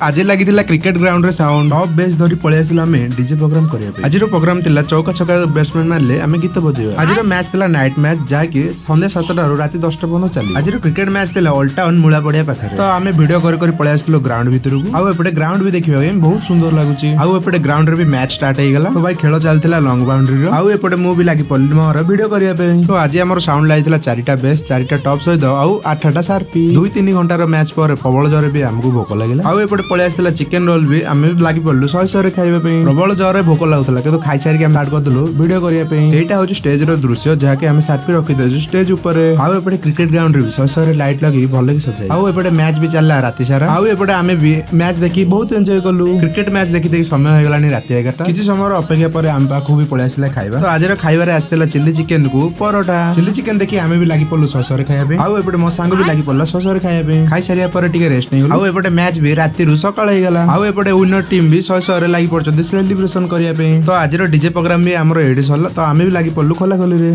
आज लगी cricket ground रे साउंड टॉप बेस धरी पळे आसिलो आमे डीजे प्रोग्राम करिया आज प्रोग्राम तिला चौका छक्का बैट्समैन मारले आमे गीत बजेबा आज मैच थिला नाइट मैच जाकी संध्या 7टा रु राती 10टा पर्यंत चली आज क्रिकेट मैच थिला ऑल टाउन मुळा पड़िया पाखरे तो आमे वीडियो कर पळे आसिलो ग्राउंड भितर को आउ एपटे ग्राउंड भी देखिबा के बहुत सुंदर लागुची आउ एपटे ग्राउंड रे भी मैच स्टार्ट हे गेला तो भाई खेल चलथिला लॉन्ग बाउंड्री रो आउ एपटे मु भी लागी पल्ली मोर वीडियो करिया पे तो आज हमर साउंड लागिथिला 4टा बेस 4टा टॉप सहित आउ 8टा सार्पी 2-3 घंटा रो मैच पर प्रबल जरे भी हमको भोक लागिला आउ एपटे पळे आसिला चिकन रोल भी आमे लागी पड़लु 100 रे खाइबा पे प्रबल जरे भोक लागुतला किंतु खाइ सारी के हम स्टार्ट करदलु वीडियो करिया पे एटा होची स्टेज रो दृश्य जहा के हमें सार्पी रखि देजु स्टेज ऊपर आउ एपटे क्रिकेट ग्राउंड रे 100 रे लाइट लगी भले के सजाई आउ एपटे मैच भी चलला राती सारा आउ एपटे आमे भी मैच देखि बहुत एंजॉय करलु क्रिकेट मैच देखि देखि समय हो गेलानी राती 11टा किछि समय अपेक्षा पर आम पाखु भी पळे आसिला खाइबा तो आज रो खाइबा रे आस्तेला चिल्ली चिकन को परोटा चिल्ली चिकन देखि आमे भी लागी पड़लु 100 रे खाइबा पे आउ एपटे मो सांग भी लागी पड़ला 100 रे खाइबा पे खाइ सारिया पर टिके रेस्ट नै आउ एपटे मैच भी राती रु सकाळ हे गेला आउ एपटे विनर टीम भी 100 रे लागी पड़छन सेलिब्रेशन करिया पे तो आज रो डीजे प्रोग्राम भी हमरो एडी सरला तो आमे भी लागी पड़लु खोला खोली रे।